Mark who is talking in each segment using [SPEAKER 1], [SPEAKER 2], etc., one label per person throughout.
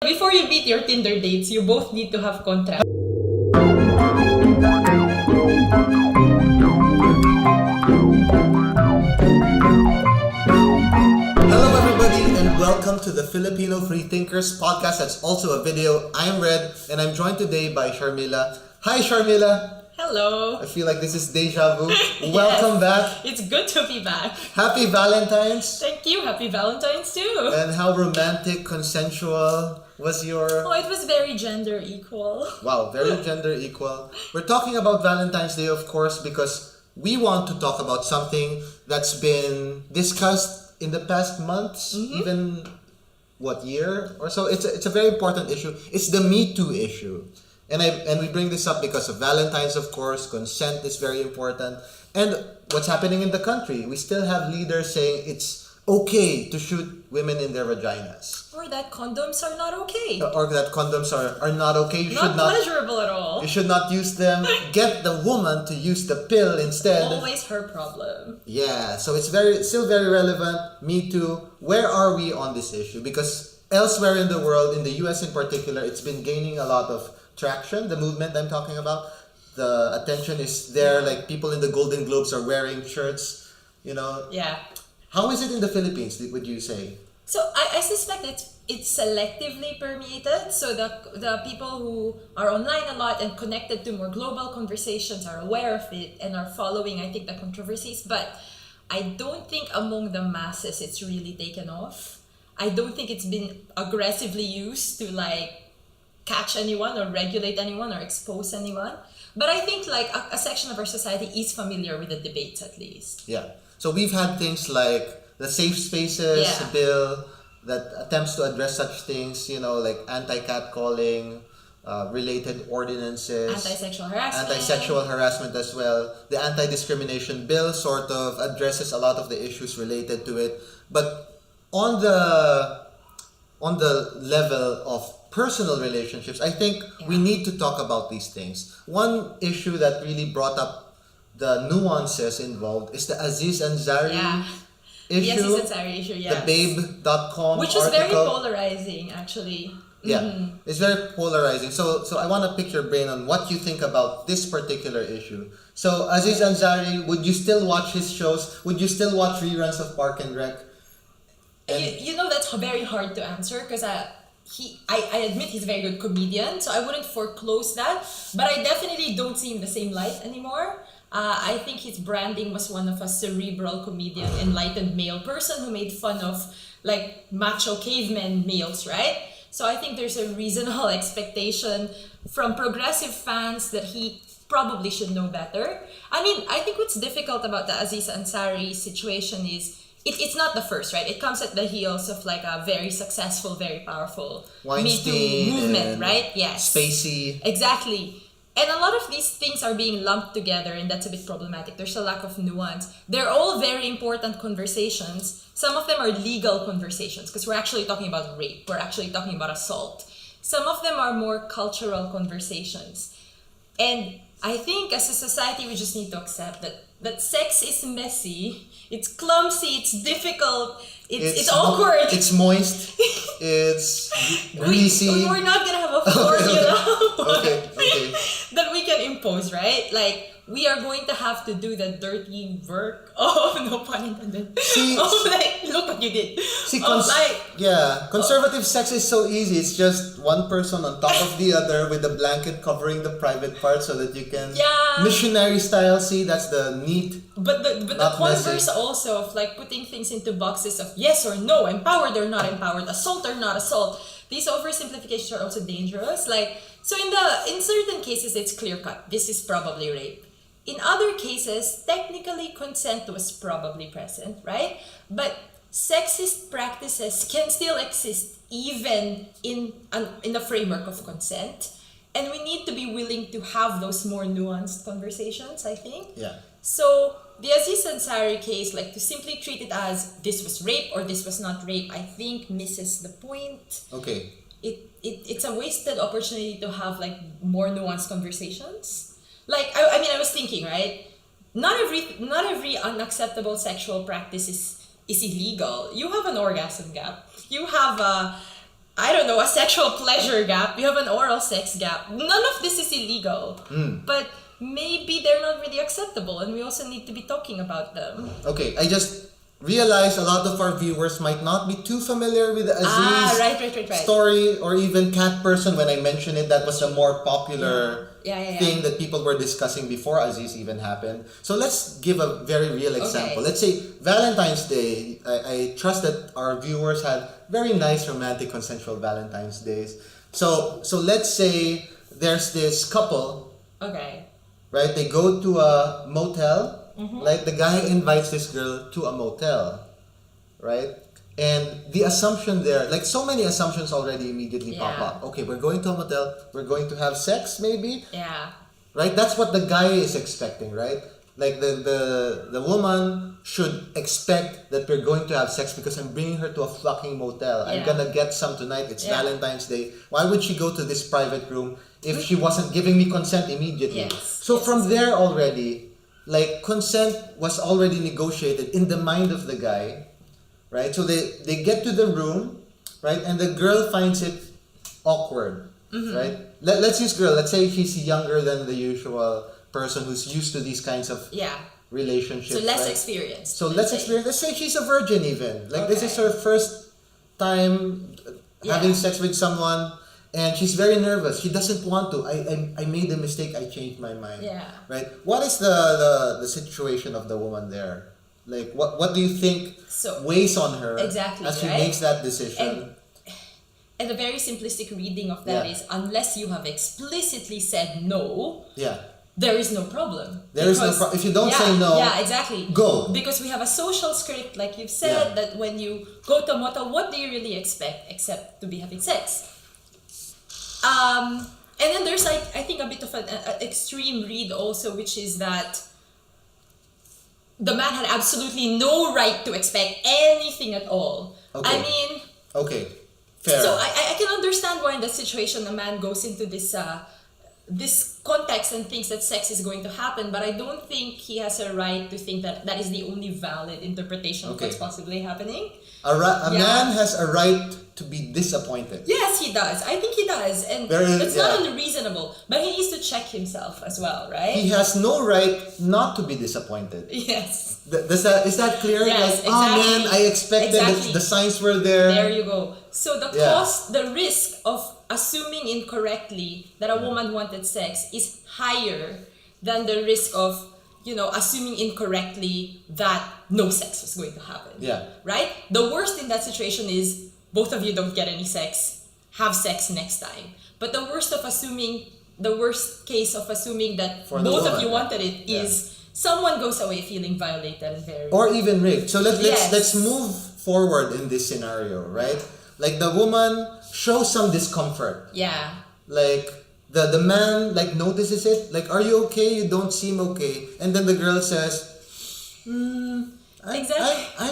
[SPEAKER 1] Before you meet your Tinder dates, you both need to have contract.
[SPEAKER 2] Hello everybody and welcome to the Filipino Freethinkers podcast that's also a video. I'm Red and I'm joined today by Sharmila. Hi Sharmila!
[SPEAKER 1] Hello.
[SPEAKER 2] I feel like this is deja vu. Welcome back.
[SPEAKER 1] It's good to be back.
[SPEAKER 2] Happy Valentine's.
[SPEAKER 1] Thank you. Happy Valentine's too.
[SPEAKER 2] And how romantic, consensual was your...
[SPEAKER 1] Oh, it was very gender equal.
[SPEAKER 2] Wow, very gender equal. We're talking about Valentine's Day, of course, because we want to talk about something that's been discussed in the past months, even year or so. It's a very important issue. It's the Me Too issue. And we bring this up because of Valentine's, of course. Consent is very important. And what's happening in the country? We still have leaders saying it's okay to shoot women in their vaginas.
[SPEAKER 1] Or that condoms are not okay.
[SPEAKER 2] Or that condoms are not okay. You
[SPEAKER 1] Not
[SPEAKER 2] should not
[SPEAKER 1] pleasurable at all.
[SPEAKER 2] You should not use them. Get the woman to use the pill instead.
[SPEAKER 1] Always her problem.
[SPEAKER 2] Yeah, so it's still very relevant. Me Too. Where are we on this issue? Because elsewhere in the world, in the US in particular, it's been gaining a lot of traction. The movement I'm talking about, the attention is there. Like people in the Golden Globes are wearing shirts.
[SPEAKER 1] Yeah.
[SPEAKER 2] How is it in the Philippines? Would you say?
[SPEAKER 1] So I suspect it's selectively permeated. So the people who are online a lot and connected to more global conversations are aware of it and are following, I think, the controversies. But I don't think among the masses it's really taken off. I don't think it's been aggressively used to catch anyone or regulate anyone or expose anyone. But I think a section of our society is familiar with the debates at least.
[SPEAKER 2] Yeah. So we've had things like the Safe Spaces bill that attempts to address such things, like anti-catcalling, related ordinances.
[SPEAKER 1] Anti-sexual harassment
[SPEAKER 2] As well. The anti-discrimination bill sort of addresses a lot of the issues related to it. But on the level of personal relationships, I think we need to talk about these things. One issue that really brought up the nuances involved is the Aziz Ansari issue.
[SPEAKER 1] The Aziz Ansari issue, yes.
[SPEAKER 2] The Babe.com
[SPEAKER 1] Which was very polarizing, actually.
[SPEAKER 2] Yeah, it's very polarizing. So I want to pick your brain on what you think about this particular issue. So Aziz Ansari, would you still watch his shows? Would you still watch reruns of Park and Rec?
[SPEAKER 1] That's very hard to answer because I admit he's a very good comedian, so I wouldn't foreclose that. But I definitely don't see him in the same light anymore. I think his branding was one of a cerebral comedian, enlightened male person who made fun of macho cavemen males, right? So I think there's a reasonable expectation from progressive fans that he probably should know better. I mean, I think what's difficult about the Aziz Ansari situation is it's not the first, right? It comes at the heels of a very successful, very powerful Me Too movement, right? Yes.
[SPEAKER 2] Spacey.
[SPEAKER 1] Exactly. And a lot of these things are being lumped together, and that's a bit problematic. There's a lack of nuance. They're all very important conversations. Some of them are legal conversations because we're actually talking about rape. We're actually talking about assault. Some of them are more cultural conversations. And I think as a society, we just need to accept that sex is messy, it's clumsy, it's difficult, it's awkward.
[SPEAKER 2] It's moist, it's greasy.
[SPEAKER 1] We're not gonna have a formula
[SPEAKER 2] Okay.
[SPEAKER 1] that we can impose, right? We are going to have to do the dirty work of, no pun intended, look what you did.
[SPEAKER 2] Conservative sex is so easy. It's just one person on top of the other with a blanket covering the private part so that you can missionary style. See, that's the neat.
[SPEAKER 1] But the converse also of putting things into boxes of yes or no, empowered or not empowered, assault or not assault. These oversimplifications are also dangerous. So in certain cases it's clear cut. This is probably rape. In other cases, technically consent was probably present, right? But sexist practices can still exist even in the framework of consent. And we need to be willing to have those more nuanced conversations, I think.
[SPEAKER 2] Yeah.
[SPEAKER 1] So the Aziz Ansari case, to simply treat it as this was rape or this was not rape, I think misses the point.
[SPEAKER 2] Okay.
[SPEAKER 1] It's a wasted opportunity to have more nuanced conversations. I was thinking, right? Not every unacceptable sexual practice is illegal. You have an orgasm gap. You have I don't know, a sexual pleasure gap. You have an oral sex gap. None of this is illegal. But maybe they're not really acceptable, and we also need to be talking about them.
[SPEAKER 2] Okay, I just realized a lot of our viewers might not be too familiar with the Aziz
[SPEAKER 1] Right.
[SPEAKER 2] story or even cat person. When I mentioned it, that was a more popular thing that people were discussing before Aziz even happened. So let's give a very real example. Let's say Valentine's Day. I trust that our viewers had very nice, romantic, consensual Valentine's Days. So let's say there's this couple.
[SPEAKER 1] Okay.
[SPEAKER 2] Right? They go to a motel. Like the guy invites this girl to a motel. Right? And the assumption there, like so many assumptions already immediately pop up. Okay, we're going to a motel. We're going to have sex, maybe.
[SPEAKER 1] Yeah.
[SPEAKER 2] Right? That's what the guy is expecting, right? Like the woman should expect that we're going to have sex because I'm bringing her to a fucking motel. I'm gonna get some tonight. It's Valentine's Day. Why would she go to this private room if she wasn't giving me consent immediately? So from there already, like consent was already negotiated in the mind of the guy, right? So they get to the room, right? And the girl finds it awkward, right? Let's use girl. Let's say she's younger than the usual person who's used to these kinds of relationships.
[SPEAKER 1] So less
[SPEAKER 2] right?
[SPEAKER 1] experienced.
[SPEAKER 2] So less experienced. Let's say she's a virgin even. Like this is her first time having sex with someone, and she's very nervous. She doesn't want to. I made a mistake. I changed my mind.
[SPEAKER 1] Yeah.
[SPEAKER 2] Right. What is the situation of the woman there? Like what do you think weighs on her as she makes that decision?
[SPEAKER 1] And a very simplistic reading of that is unless you have explicitly said no. There is no problem.
[SPEAKER 2] There is no problem. If you don't say no,
[SPEAKER 1] exactly.
[SPEAKER 2] Go.
[SPEAKER 1] Because we have a social script, like you've said, that when you go to a motel, what do you really expect except to be having sex? And then there's like, I think a bit of an extreme read also, which is that the man had absolutely no right to expect anything at all. I mean...
[SPEAKER 2] Okay, fair.
[SPEAKER 1] So I can understand why in that situation a man goes into this this context and thinks that sex is going to happen, but I don't think he has a right to think that that is the only valid interpretation of what's possibly happening.
[SPEAKER 2] A man has a right to be disappointed.
[SPEAKER 1] Yes, he does. I think he does. And that's not unreasonable. But he needs to check himself as well, right?
[SPEAKER 2] He has no right not to be disappointed.
[SPEAKER 1] Yes.
[SPEAKER 2] Is that clear?
[SPEAKER 1] Yes,
[SPEAKER 2] like, oh man, I expected the signs were there.
[SPEAKER 1] There you go. So the risk of assuming incorrectly that a woman wanted sex is higher than the risk of, assuming incorrectly that no sex was going to happen. Right? The worst in that situation is both of you don't get any sex, have sex next time. But the worst case of assuming that both of you wanted it is someone goes away feeling violated and very...
[SPEAKER 2] Or even raped. So let's move forward in this scenario, right? Like the woman shows some discomfort.
[SPEAKER 1] Yeah.
[SPEAKER 2] Like the man like notices it. Like, are you okay? You don't seem okay. And then the girl says, I'm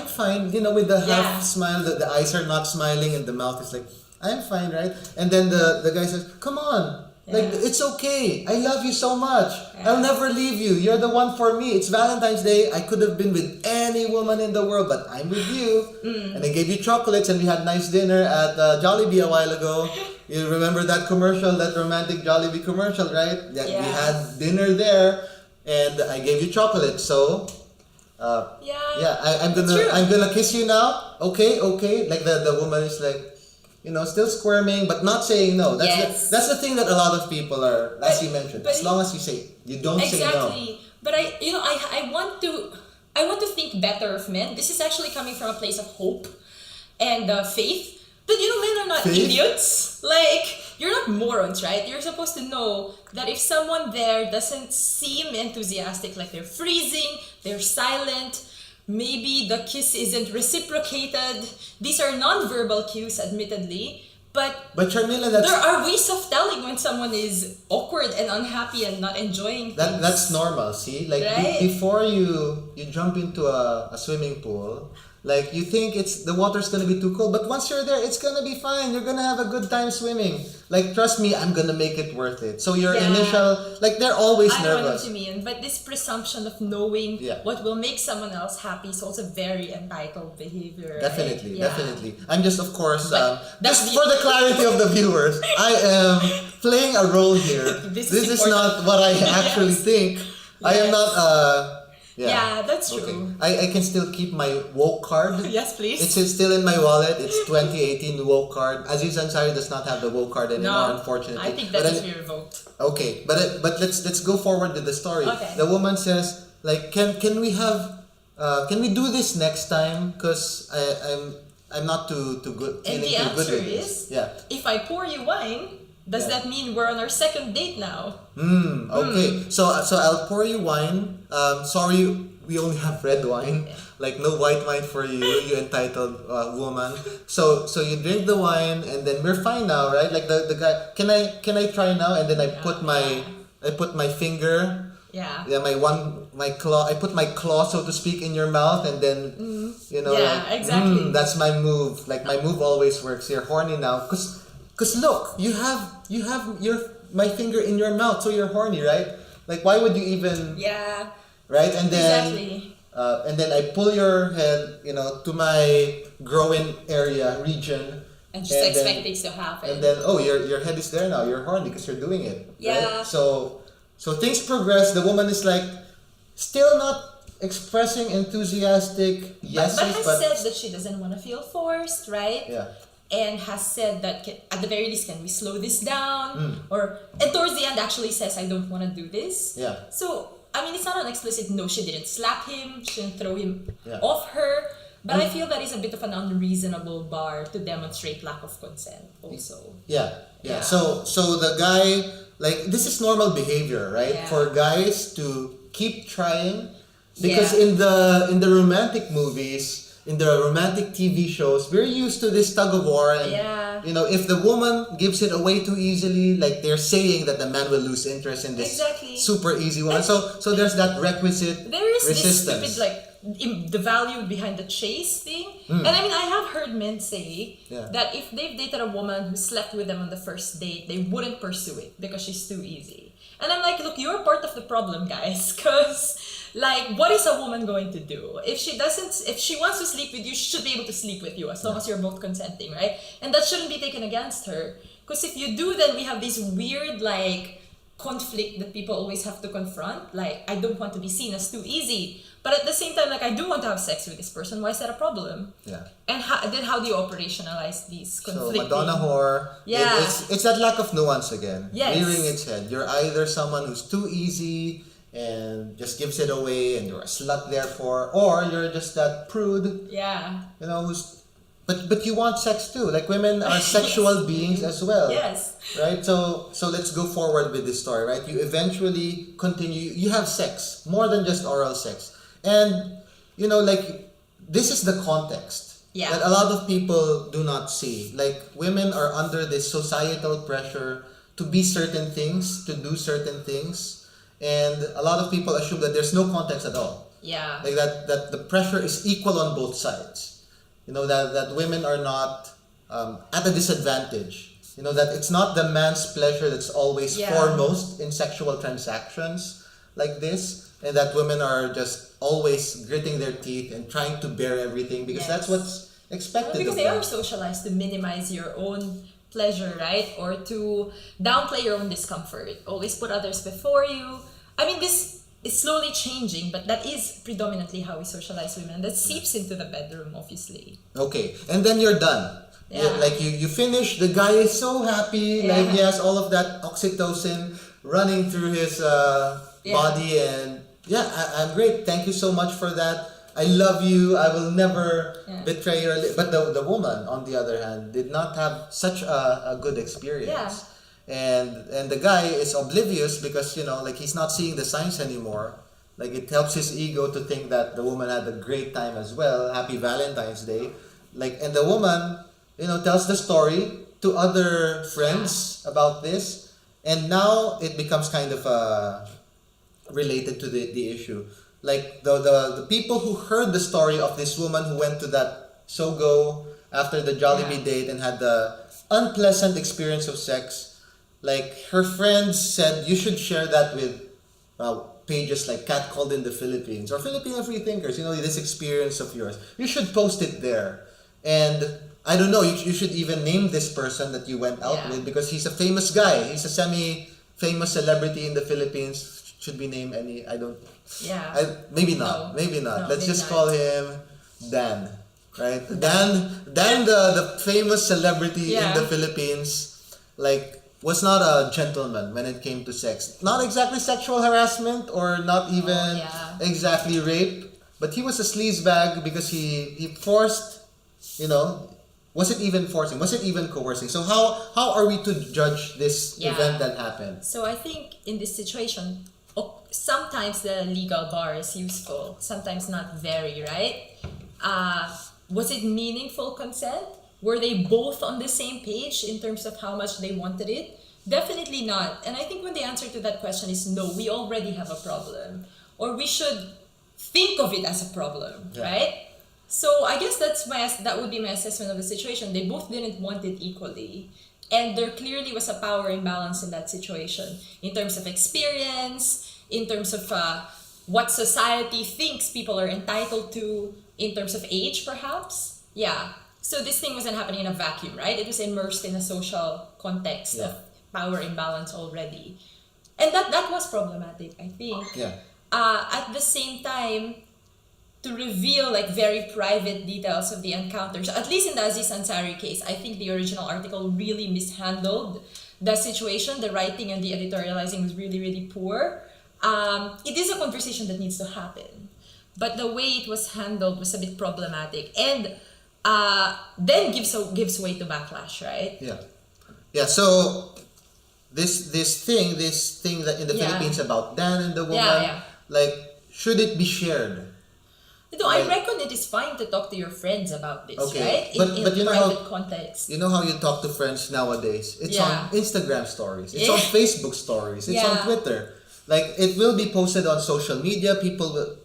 [SPEAKER 2] fine. With the half smile, the eyes are not smiling and the mouth is like, I'm fine, right? And then the guy says, come on. Like, it's okay. I love you so much. I'll never leave you. You're the one for me. It's Valentine's Day. I could have been with any woman in the world, but I'm with you. And I gave you chocolates and we had nice dinner at Jollibee a while ago. You remember that commercial, that romantic Jollibee commercial, right? We had dinner there and I gave you chocolate. So, I'm gonna kiss you now. Okay. Like the woman is like, still squirming, but not saying no. That's the thing that a lot of people are, as you mentioned. As long as you say, you don't say no.
[SPEAKER 1] Exactly. But I want to think better of men. This is actually coming from a place of hope and faith. But men are not idiots. Like, you're not morons, right? You're supposed to know that if someone there doesn't seem enthusiastic, like they're freezing, they're silent, maybe the kiss isn't reciprocated. These are non-verbal cues, admittedly. But
[SPEAKER 2] Sharmila,
[SPEAKER 1] there are ways of telling when someone is awkward and unhappy and not enjoying things.
[SPEAKER 2] That's normal, see? Like, before you jump into a swimming pool, Like, you think the water's gonna be too cold, but once you're there, it's gonna be fine. You're gonna have a good time swimming. Like, trust me, I'm gonna make it worth it. So your initial, like, they're always
[SPEAKER 1] I know
[SPEAKER 2] nervous.
[SPEAKER 1] what you mean, but this presumption of knowing what will make someone else happy is also very entitled behavior.
[SPEAKER 2] Definitely,
[SPEAKER 1] right?
[SPEAKER 2] definitely. I'm just, of course,
[SPEAKER 1] But
[SPEAKER 2] just for the clarity of the viewers, I am playing a role here.
[SPEAKER 1] This
[SPEAKER 2] This
[SPEAKER 1] is
[SPEAKER 2] is not what I actually think. I am not.
[SPEAKER 1] Yeah, that's true.
[SPEAKER 2] Okay. I can still keep my woke card.
[SPEAKER 1] Yes, please.
[SPEAKER 2] It's still in my wallet. It's 2018 woke card. Aziz Ansari does not have the woke card anymore, unfortunately.
[SPEAKER 1] I think that is revoked.
[SPEAKER 2] Okay, but let's go forward with the story.
[SPEAKER 1] Okay.
[SPEAKER 2] The woman says, like, can we do this next time? Cause I'm not too good.
[SPEAKER 1] And
[SPEAKER 2] Feeling
[SPEAKER 1] the
[SPEAKER 2] too good
[SPEAKER 1] answer
[SPEAKER 2] with this.
[SPEAKER 1] is, if I pour you wine, does that mean we're on our second date now?
[SPEAKER 2] Okay. So I'll pour you wine. Sorry, we only have red wine. Like, no white wine for you, you entitled woman. So you drink the wine, and then we're fine now, right? Like the guy, can I try now? And then I put my finger.
[SPEAKER 1] Yeah.
[SPEAKER 2] Yeah, my claw. I put my claw, so to speak, in your mouth, and then
[SPEAKER 1] exactly.
[SPEAKER 2] that's my move. Like, my move always works. You're horny now, cause look, you have my finger in your mouth, so you're horny, right? Like, why would you even?
[SPEAKER 1] Yeah.
[SPEAKER 2] Right, and then
[SPEAKER 1] Exactly.
[SPEAKER 2] and then I pull your head, to my groin region.
[SPEAKER 1] And just expect things to happen.
[SPEAKER 2] And then, your head is there now. You're horny because you're doing it.
[SPEAKER 1] Yeah.
[SPEAKER 2] Right? So things progress. The woman is like, still not expressing enthusiastic yeses,
[SPEAKER 1] but has said that she doesn't want to feel forced, right?
[SPEAKER 2] Yeah.
[SPEAKER 1] And has said that at the very least, can we slow this down? And towards the end actually says, I don't want to do this.
[SPEAKER 2] Yeah.
[SPEAKER 1] So, I mean, it's not an explicit no, she didn't slap him, she didn't throw him
[SPEAKER 2] Yeah.
[SPEAKER 1] off her. But I feel that is a bit of an unreasonable bar to demonstrate lack of consent also.
[SPEAKER 2] Yeah.
[SPEAKER 1] Yeah.
[SPEAKER 2] So the guy, like, this is normal behavior, right?
[SPEAKER 1] Yeah.
[SPEAKER 2] For guys to keep trying, because
[SPEAKER 1] Yeah.
[SPEAKER 2] in the romantic movies, in the romantic TV shows, we're used to this tug of war, and if the woman gives it away too easily, like, they're saying that the man will lose interest in this super easy woman. So there's that requisite
[SPEAKER 1] there is
[SPEAKER 2] resistance.
[SPEAKER 1] this stupid, the value behind the chase thing. And I mean, I have heard men say that if they've dated a woman who slept with them on the first date, they wouldn't pursue it because she's too easy. And I'm like, look, you're part of the problem, guys, because, like, what is a woman going to do? If she wants to sleep with you, she should be able to sleep with you as long as you're both consenting, right? And that shouldn't be taken against her. Because if you do, then we have this weird, like, conflict that people always have to confront. Like, I don't want to be seen as too easy. But at the same time, like, I do want to have sex with this person. Why is that a problem?
[SPEAKER 2] Yeah.
[SPEAKER 1] And then how do you operationalize these conflicting?
[SPEAKER 2] So, Madonna whore.
[SPEAKER 1] Yeah.
[SPEAKER 2] It's that lack of nuance again.
[SPEAKER 1] Yes.
[SPEAKER 2] Rearing its head. You're either someone who's too easy and just gives it away and you're a slut therefore, or you're just that prude.
[SPEAKER 1] Yeah.
[SPEAKER 2] But you want sex too. Like, women are sexual beings as well.
[SPEAKER 1] Yes.
[SPEAKER 2] Right? So let's go forward with this story, right? You eventually continue, you have sex, more than just oral sex. And, like, this is the context that a lot of people do not see. Like, women are under this societal pressure to be certain things, to do certain things. And a lot of people assume that there's no context at all.
[SPEAKER 1] Yeah.
[SPEAKER 2] Like, that the pressure is equal on both sides. That women are not at a disadvantage. That it's not the man's pleasure that's always foremost in sexual transactions like this. And that women are just always gritting their teeth and trying to bear everything because that's what's expected
[SPEAKER 1] because
[SPEAKER 2] of
[SPEAKER 1] they
[SPEAKER 2] them.
[SPEAKER 1] are socialized to minimize your own pleasure, right? Or to downplay your own discomfort. Always put others before you. I mean, this is slowly changing, but that is predominantly how we socialize women. That seeps into the bedroom, obviously.
[SPEAKER 2] Okay, and then you're done.
[SPEAKER 1] Yeah.
[SPEAKER 2] Like, you finish, the guy is so happy, like, he has all of that oxytocin running through his body, and I'm great. Thank you so much for that. I love you. I will never betray your. But the woman, on the other hand, did not have such a good experience.
[SPEAKER 1] Yeah.
[SPEAKER 2] And the guy is oblivious because like, he's not seeing the signs anymore. Like, it helps his ego to think that the woman had a great time as well. Happy Valentine's Day. Like, and the woman, tells the story to other friends about this, and now it becomes kind of related to the issue. like the people who heard the story of this woman who went to that Sogo after the Jollibee date and had the unpleasant experience of sex, like her friends said you should share that with pages like Cat Called in the Philippines or Filipino Freethinkers, this experience of yours. You should post it there. And I don't know, you should even name this person that you went out with because he's a famous guy. He's a semi-famous celebrity in the Philippines. Should we name any? I don't...
[SPEAKER 1] Yeah.
[SPEAKER 2] Maybe not.
[SPEAKER 1] No.
[SPEAKER 2] Maybe not.
[SPEAKER 1] No,
[SPEAKER 2] Let's
[SPEAKER 1] maybe
[SPEAKER 2] just
[SPEAKER 1] not.
[SPEAKER 2] call him Dan. Right? Dan the famous celebrity in the Philippines, like, was not a gentleman when it came to sex. Not exactly sexual harassment or not even exactly rape, but he was a sleazebag because he forced, was it even forcing? Was it even coercing? So how are we to judge this event that happened?
[SPEAKER 1] So I think in this situation, sometimes the legal bar is useful, sometimes not very, right? Was it meaningful consent? Were they both on the same page in terms of how much they wanted it? Definitely not. And I think when the answer to that question is no, we already have a problem. Or we should think of it as a problem, right? So I guess that would be my assessment of the situation. They both didn't want it equally. And there clearly was a power imbalance in that situation in terms of experience, in terms of what society thinks people are entitled to, in terms of age perhaps. Yeah. So this thing wasn't happening in a vacuum, right? It was immersed in a social context of power imbalance already. And that was problematic, I think.
[SPEAKER 2] Yeah.
[SPEAKER 1] At the same time, to reveal like very private details of the encounters, at least in the Aziz Ansari case, I think the original article really mishandled the situation. The writing and the editorializing was really, really poor. It is a conversation that needs to happen. But the way it was handled was a bit problematic. And then gives way to backlash, right?
[SPEAKER 2] Yeah. So this thing that in the Philippines about Dan and the woman, like, should it be shared?
[SPEAKER 1] No, I reckon it is fine to talk to your friends about this, right?
[SPEAKER 2] But
[SPEAKER 1] In
[SPEAKER 2] you
[SPEAKER 1] a
[SPEAKER 2] know
[SPEAKER 1] private context.
[SPEAKER 2] You know how you talk to friends nowadays? It's on Instagram stories. It's on Facebook stories. It's on Twitter. Like, it will be posted on social media. People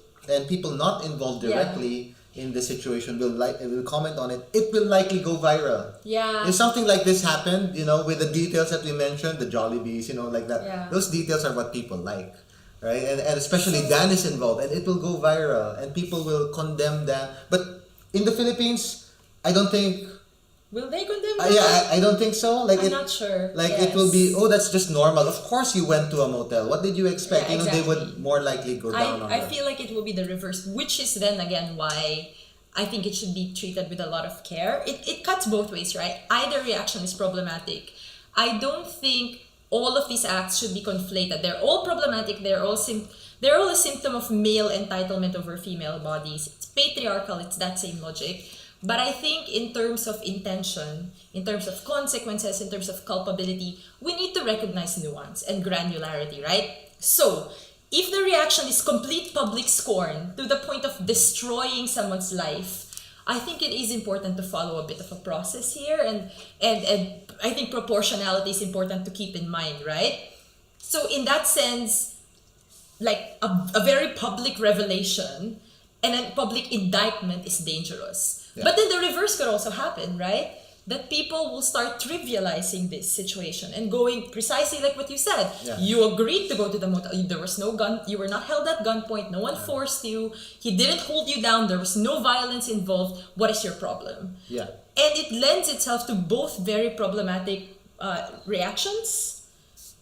[SPEAKER 2] not involved directly in the situation will comment on it. It will likely go viral.
[SPEAKER 1] Yeah.
[SPEAKER 2] If something like this happened, with the details that we mentioned, the Jollibees, like that.
[SPEAKER 1] Yeah.
[SPEAKER 2] Those details are what people like. Right? And especially Dan is involved and it will go viral and people will condemn Dan. But in the Philippines, I don't think...
[SPEAKER 1] Will they condemn Dan?
[SPEAKER 2] I don't think so. Like,
[SPEAKER 1] I'm not sure.
[SPEAKER 2] Like, it will be, that's just normal. Of course you went to a motel. What did you expect?
[SPEAKER 1] Yeah, exactly.
[SPEAKER 2] They would more likely go down on
[SPEAKER 1] I
[SPEAKER 2] that.
[SPEAKER 1] feel like it will be the reverse, which is then again why I think it should be treated with a lot of care. It cuts both ways, right? Either reaction is problematic. I don't think all of these acts should be conflated. They're all problematic. They're all a symptom of male entitlement over female bodies. It's patriarchal. It's that same logic. But I think in terms of intention, in terms of consequences, in terms of culpability, we need to recognize nuance and granularity, right? So, if the reaction is complete public scorn to the point of destroying someone's life, I think it is important to follow a bit of a process here, and I think proportionality is important to keep in mind, right? So in that sense, like a very public revelation and a public indictment is dangerous.
[SPEAKER 2] Yeah.
[SPEAKER 1] But then the reverse could also happen, right? That people will start trivializing this situation and going precisely like what you said.
[SPEAKER 2] Yeah.
[SPEAKER 1] You agreed to go to the motel. There was no gun. You were not held at gunpoint. No one forced you. He didn't hold you down. There was no violence involved. What is your problem?
[SPEAKER 2] Yeah.
[SPEAKER 1] And it lends itself to both very problematic reactions.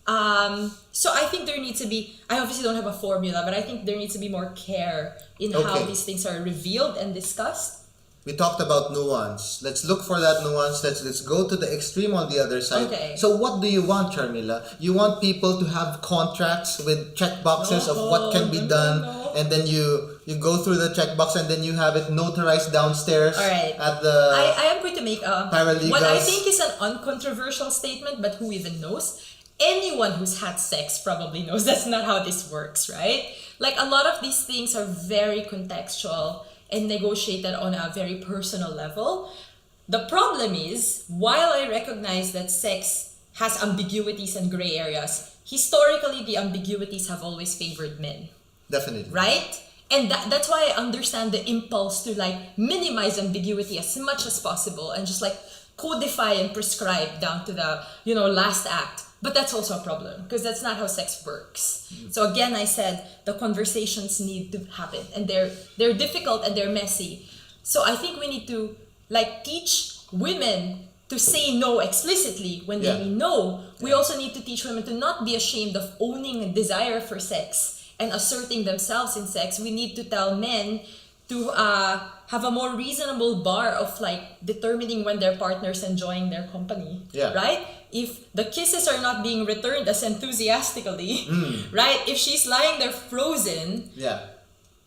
[SPEAKER 1] So I think there needs to be, I obviously don't have a formula, but I think there needs to be more care in how these things are revealed and discussed.
[SPEAKER 2] We talked about nuance. Let's look for that nuance. Let's go to the extreme on the other side.
[SPEAKER 1] Okay.
[SPEAKER 2] So what do you want, Sharmila? You want people to have contracts with check boxes of what can be done, and then you go through the checkbox and then you have it notarized downstairs at the
[SPEAKER 1] I am going to make
[SPEAKER 2] paralegals.
[SPEAKER 1] what I think is an uncontroversial statement, but who even knows? Anyone who's had sex probably knows that's not how this works, right? Like, a lot of these things are very contextual and negotiated on a very personal level. The problem is, while I recognize that sex has ambiguities and gray areas, historically the ambiguities have always favored men.
[SPEAKER 2] Definitely.
[SPEAKER 1] Right? And that's why I understand the impulse to like minimize ambiguity as much as possible and just like codify and prescribe down to the, you know, last act. But that's also a problem because that's not how sex works. So again, I said the conversations need to happen and they're difficult and they're messy. So I think we need to like teach women to say no explicitly when they mean no. We also need to teach women to not be ashamed of owning a desire for sex and asserting themselves in sex. We need to tell men to have a more reasonable bar of like determining when their partner's enjoying their company. Right? If the kisses are not being returned as enthusiastically, right? If she's lying there frozen,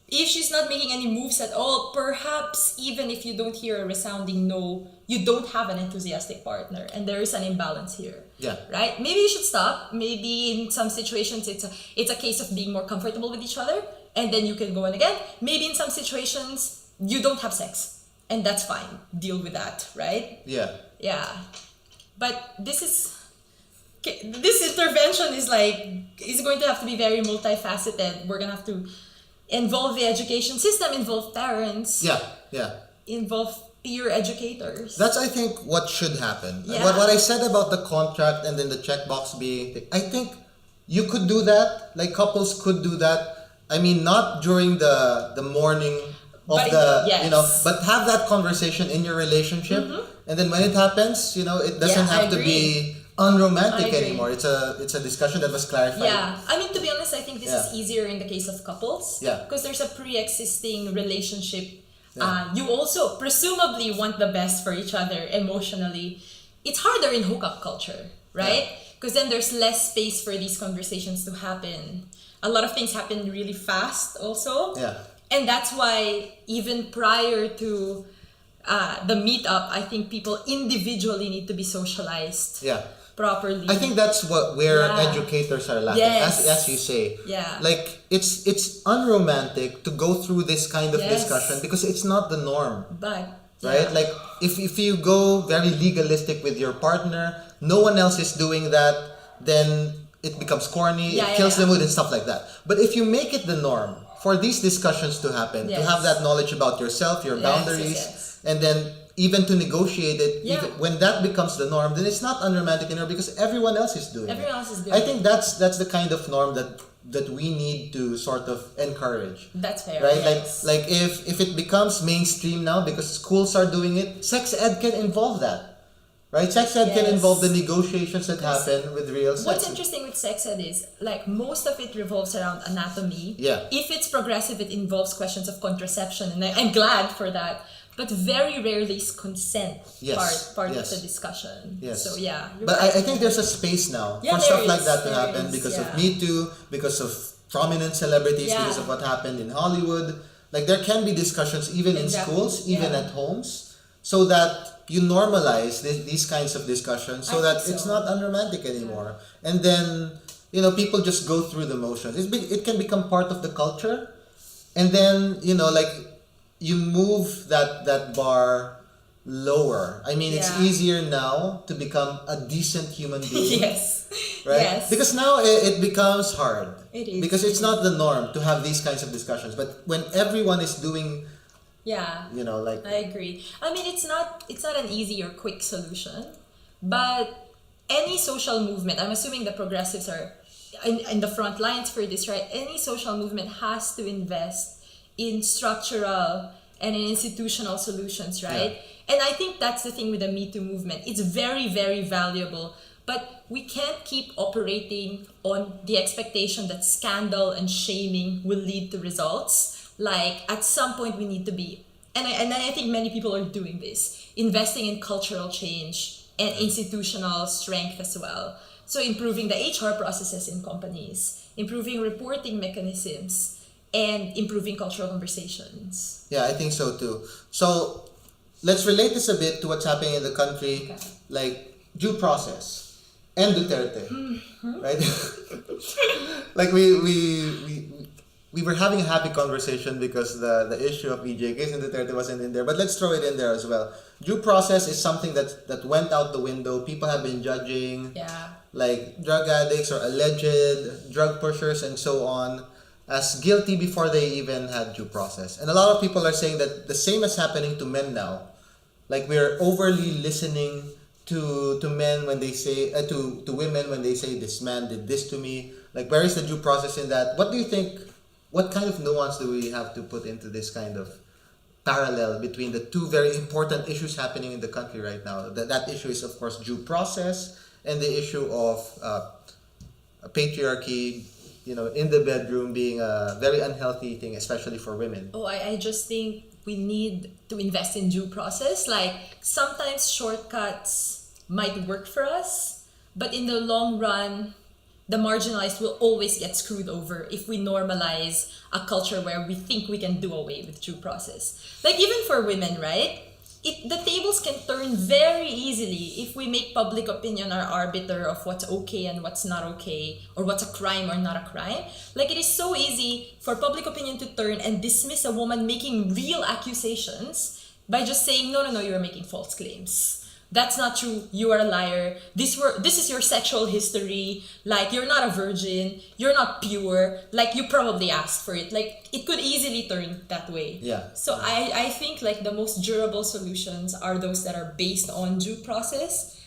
[SPEAKER 1] if she's not making any moves at all, perhaps even if you don't hear a resounding no, you don't have an enthusiastic partner and there is an imbalance here. Right? Maybe you should stop. Maybe in some situations it's a case of being more comfortable with each other and then you can go on again. Maybe in some situations you don't have sex and that's fine. Deal with that, right? Yeah. But this intervention is going to have to be very multifaceted. We're going to have to involve the education system, involve parents. Involve peer educators.
[SPEAKER 2] That's, I think, what should happen. What I said about the contract and then the checkbox being, I think you could do that. Like couples could do that. I mean, not during the morning of you know, but have that conversation in your relationship. And then when it happens, you know, it doesn't have to be unromantic anymore. It's a discussion that was clarified.
[SPEAKER 1] I mean, to be honest, I think this is easier in the case of couples. Because there's a pre-existing relationship. You also presumably want the best for each other emotionally. It's harder in hookup culture, right? Because then there's less space for these conversations to happen. A lot of things happen really fast also. And that's why even prior to the meetup, I think people individually need to be socialized properly.
[SPEAKER 2] I think that's where educators are lacking, as you say. Like it's unromantic to go through this kind of discussion because it's not the norm. Right? Like if you go very legalistic with your partner, no one else is doing that, then it becomes corny, it kills the mood and stuff like that. But if you make it the norm for these discussions to happen, to have that knowledge about yourself, your boundaries, and then even to negotiate it, even when that becomes the norm, then it's not unromantic anymore because everyone else is doing it. I think that's the kind of norm that we need to sort of encourage.
[SPEAKER 1] That's fair.
[SPEAKER 2] Right? Like if it becomes mainstream now because schools are doing it, sex ed can involve that. Right? Sex ed can involve the negotiations that happen with real sex.
[SPEAKER 1] What's interesting with sex ed is, like, most of it revolves around anatomy. If it's progressive, it involves questions of contraception, and I'm glad for that. But very rarely is consent part of the discussion. So
[SPEAKER 2] but right. I think there's a space now for stuff like that to happen because of Me Too, because of prominent celebrities, because of what happened in Hollywood. Like there can be discussions even in schools, even at homes, so that you normalize these kinds of discussions so that it's not unromantic anymore. And then, you know, people just go through the motions. It can become part of the culture. And then, you know, like you move that bar lower. I mean, it's easier now to become a decent human being. Right? Because now it becomes hard.
[SPEAKER 1] It is.
[SPEAKER 2] Because it's not the norm to have these kinds of discussions. But when everyone is doing... you know, like
[SPEAKER 1] I agree. I mean, it's not an easy or quick solution, but any social movement, I'm assuming the progressives are in the front lines for this, right? Any social movement has to invest in structural and in institutional solutions, right? And I think that's the thing with the Me Too movement. It's very, very valuable, but we can't keep operating on the expectation that scandal and shaming will lead to results. Like, at some point we need to be, and I think many people are doing this, investing in cultural change and institutional strength as well. So improving the HR processes in companies, improving reporting mechanisms, and improving cultural conversations.
[SPEAKER 2] Yeah, I think so too. So let's relate this a bit to what's happening in the country, like due process and Duterte, right? Like we were having a happy conversation because the issue of EJKs and Duterte wasn't in there, but let's throw it in there as well. Due process is something that went out the window. People have been judging, like drug addicts or alleged drug pushers and so on. as guilty before they even had due process. And a lot of people are saying that the same is happening to men now. Like we're overly listening to men when they say to women when they say this man did this to me. Like where is the due process in that? What do you think? What kind of nuance do we have to put into this kind of parallel between the two very important issues happening in the country right now? That issue is of course due process and the issue of patriarchy, in the bedroom being a very unhealthy thing, especially for women.
[SPEAKER 1] Oh, I just think we need to invest in due process. Like sometimes shortcuts might work for us, but in the long run, the marginalized will always get screwed over if we normalize a culture where we think we can do away with due process. Like even for women, right? The tables can turn very easily if we make public opinion our arbiter of what's okay and what's not okay, or what's a crime or not a crime. Like it is so easy for public opinion to turn and dismiss a woman making real accusations by just saying, no, you're making false claims. That's not true. You are a liar. This is your sexual history. Like you're not a virgin. You're not pure. Like you probably asked for it. Like it could easily turn that way.
[SPEAKER 2] Yeah.
[SPEAKER 1] So I think like the most durable solutions are those that are based on due process.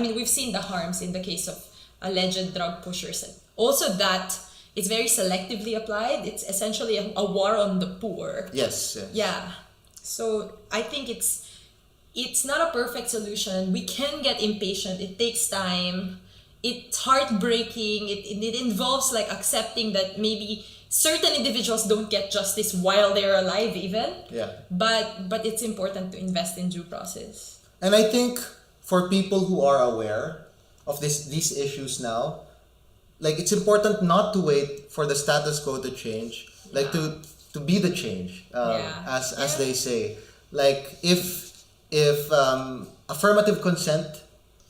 [SPEAKER 1] We've seen the harms in the case of alleged drug pushers. Also that it's very selectively applied. It's essentially a war on the poor.
[SPEAKER 2] Yes.
[SPEAKER 1] Yeah. So I think it's not a perfect solution. We can get impatient. It takes time. It's heartbreaking. It involves like accepting that maybe certain individuals don't get justice while they're alive even.
[SPEAKER 2] Yeah.
[SPEAKER 1] But it's important to invest in due process.
[SPEAKER 2] And I think for people who are aware of these issues now, like it's important not to wait for the status quo to change, like to be the change, as they say. Like if affirmative consent,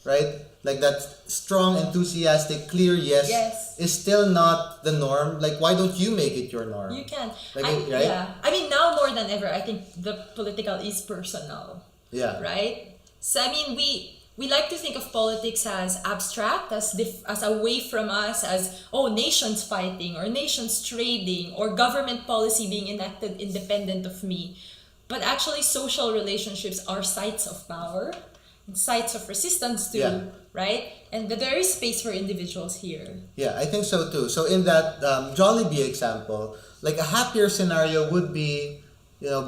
[SPEAKER 2] right? Like that strong, enthusiastic, clear yes is still not the norm. Like why don't you make it your norm?
[SPEAKER 1] You can.
[SPEAKER 2] Like, right?
[SPEAKER 1] Yeah. Now more than ever, I think the political is personal.
[SPEAKER 2] Yeah.
[SPEAKER 1] Right? So we like to think of politics as abstract, as away from us, as nations fighting or nations trading or government policy being enacted independent of me. But actually, social relationships are sites of power, and sites of resistance too, right? And there is space for individuals here.
[SPEAKER 2] Yeah, I think so too. So in that Jollibee example, like a happier scenario would be,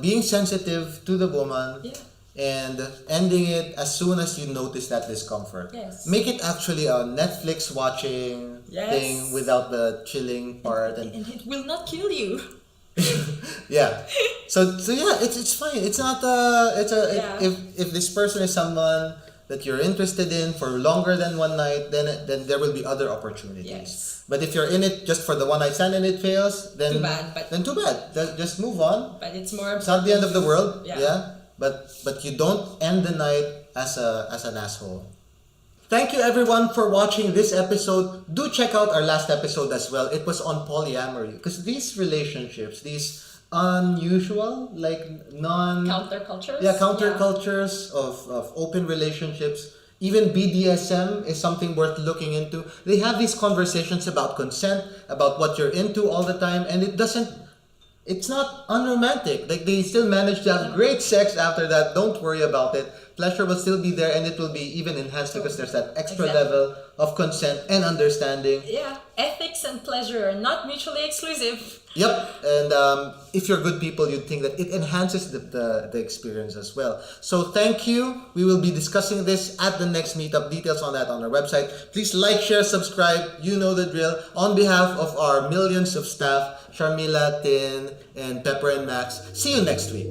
[SPEAKER 2] being sensitive to the woman and ending it as soon as you notice that discomfort.
[SPEAKER 1] Yes.
[SPEAKER 2] Make it actually a Netflix watching thing without the chilling part.
[SPEAKER 1] And it will not kill you.
[SPEAKER 2] Yeah. So yeah, it's fine. It's not if this person is someone that you're interested in for longer than one night, then there will be other opportunities.
[SPEAKER 1] Yes.
[SPEAKER 2] But if you're in it just for the one night stand and it fails, then too bad. Just move on.
[SPEAKER 1] But it's more.
[SPEAKER 2] It's not the end of the world.
[SPEAKER 1] Yeah.
[SPEAKER 2] But you don't end the night as an asshole. Thank you everyone for watching this episode. Do check out our last episode as well. It was on polyamory. Because these relationships, these unusual, like
[SPEAKER 1] countercultures?
[SPEAKER 2] Yeah, countercultures of open relationships. Even BDSM is something worth looking into. They have these conversations about consent, about what you're into all the time, and it's not unromantic. Like they still manage to have great sex after that. Don't worry about it. Pleasure will still be there, and it will be even enhanced because there's that extra level of consent and understanding.
[SPEAKER 1] Yeah, ethics and pleasure are not mutually exclusive.
[SPEAKER 2] Yep, and if you're good people, you'd think that it enhances the experience as well. So thank you. We will be discussing this at the next meetup. Details on that on our website. Please like, share, subscribe. You know the drill. On behalf of our millions of staff, Sharmila, Tin, and Pepper and Max, see you next week.